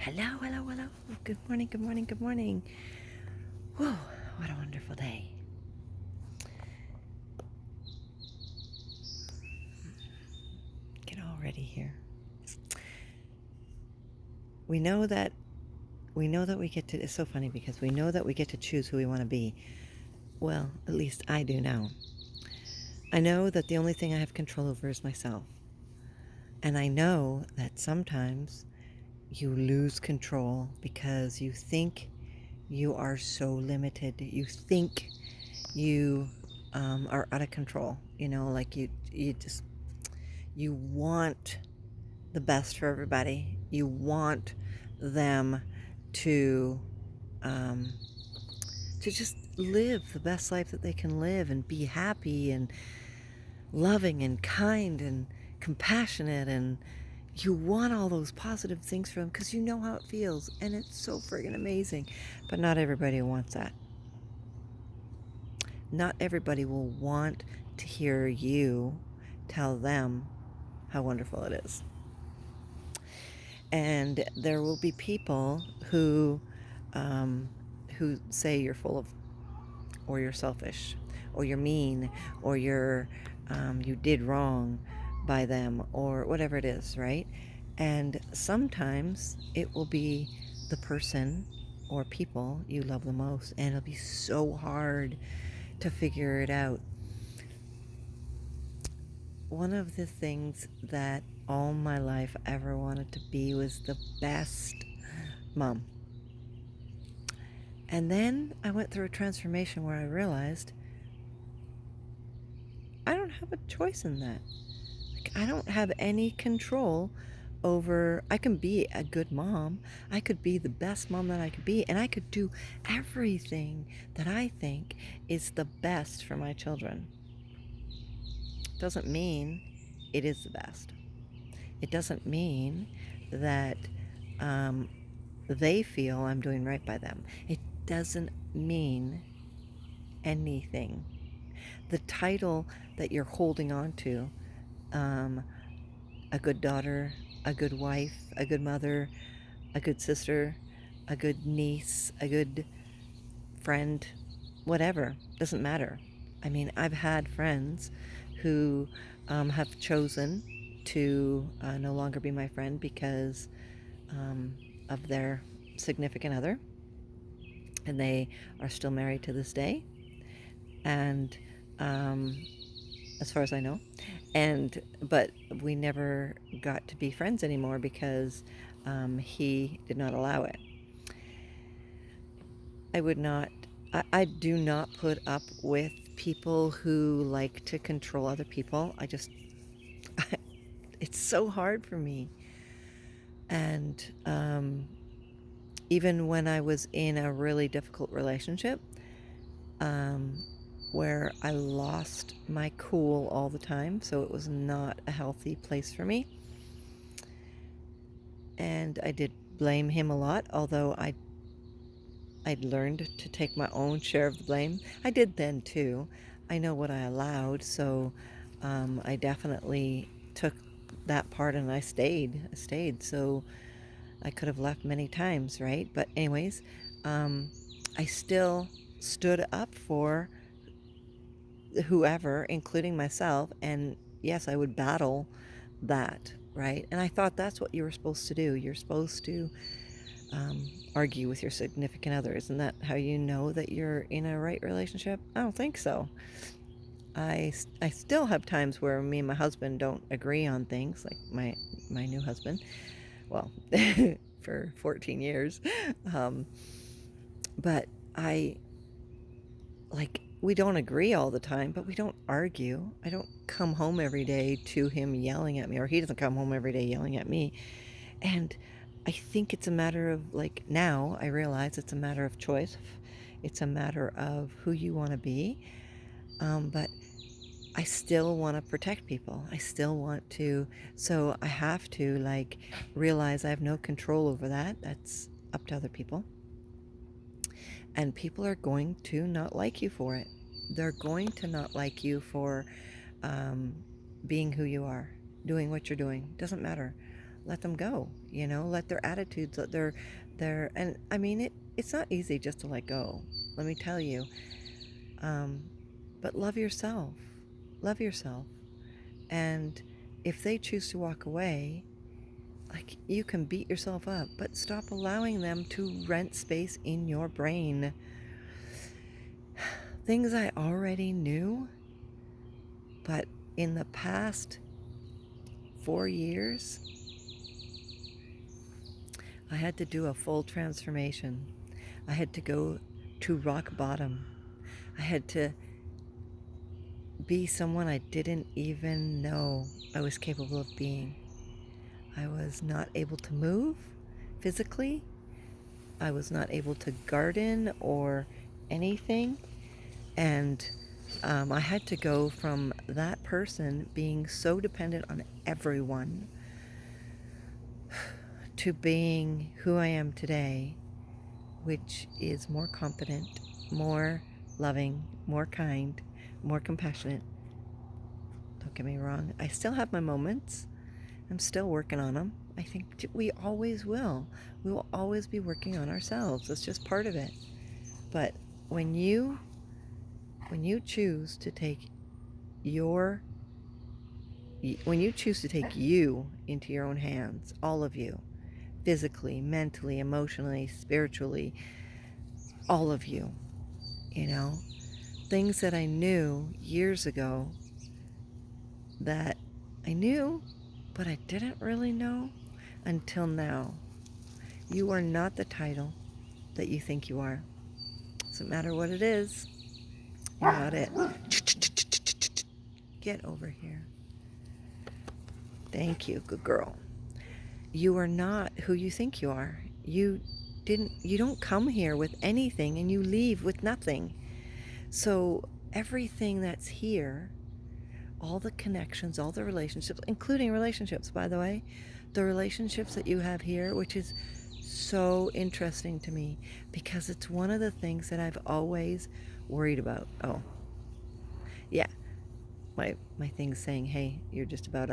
Hello, hello, hello. Good morning, good morning, good morning. Whew, what a wonderful day. Get all ready here. We know that we get to, it's so funny because we know that we get to choose who we want to be. Well, at least I do now. I know that the only thing I have control over is myself. And I know that sometimes you lose control because you think you are so limited. You think you are out of control. Like you want the best for everybody. You want them to um, just live the best life that they can live and be happy and loving and kind and compassionate, and you want all those positive things for them because you know how it feels, and it's so friggin' amazing. But not everybody wants that. Not everybody will want to hear you tell them how wonderful it is. And there will be people um, who say you're full of, or you're selfish, or you're mean, or you did wrong by them, or whatever it is, right? And sometimes it will be the person or people you love the most, and it'll be so hard to figure it out. One of the things that all my life I ever wanted to be was the best mom. And then I went through a transformation where I realized I don't have a choice in that. Like, I don't have any control over, I can be a good mom. I could be the best mom that I could be, and I could do everything that I think is the best for my children. Doesn't mean it is the best. It doesn't mean that um, they feel I'm doing right by them. It doesn't mean anything. The title that you're holding on to, um, a good daughter, a good wife, a good mother, a good sister, a good niece, a good friend, whatever, doesn't matter. I mean, I've had friends who have chosen to no longer be my friend because um, of their significant other, and they are still married to this day. And um, as far as I know, but we never got to be friends anymore because he did not allow it. I would not. I do not put up with people who like to control other people. It's so hard for me. And even when I was in a really difficult relationship, um, where I lost my cool all the time, so it was not a healthy place for me. And I did blame him a lot, although I'd learned to take my own share of the blame. I did then too. I know what I allowed, so I definitely took that part, and I stayed. So I could have left many times, right? But anyways, I still stood up for whoever, including myself, and yes, I would battle that, right? And I thought that's what you were supposed to do. You're supposed to argue with your significant other. Isn't that how you know that you're in a right relationship? I don't think so. I still have times where me and my husband don't agree on things, like my new husband. Well, for 14 years. Um, but I, like, we don't agree all the time, but we don't argue. I don't come home every day to him yelling at me, or he doesn't come home every day yelling at me. And I think it's a matter of, like, now I realize it's a matter of choice. It's a matter of who you want to be. But I still want to protect people. I still want to, so I have to, like, realize I have no control over that. That's up to other people. And people are going to not like you for it. They're going to not like you for um, being who you are, doing what you're doing. Doesn't matter. let them go, let their attitudes, let and I mean, it's not easy just to let go, let me tell you. Um, but love yourself. Love yourself. And if they choose to walk away, like, you can beat yourself up, but stop allowing them to rent space in your brain. Things I already knew, but in the past 4 years, I had to do a full transformation. I had to go to rock bottom. I had to be someone I didn't even know I was capable of being. I was not able to move physically. I was not able to garden or anything. And I had to go from that person being so dependent on everyone to being who I am today, which is more competent, more loving, more kind, more compassionate. Don't get me wrong, I still have my moments. I'm still working on them. I think we always will. We will always be working on ourselves. That's just part of it. But when you choose to take you into your own hands, all of you, physically, mentally, emotionally, spiritually, all of you, things that I knew years ago that I knew, but I didn't really know until now. You are not the title that you think you are. Doesn't matter what it is. You're not it. Get over here. Thank you, good girl. You are not who you think you are. You don't come here with anything and you leave with nothing. So everything that's here, all the connections, all the relationships, including relationships, by the way, the relationships that you have here, which is so interesting to me because it's one of the things that I've always worried about. Oh, yeah, my thing's saying, hey, you're just about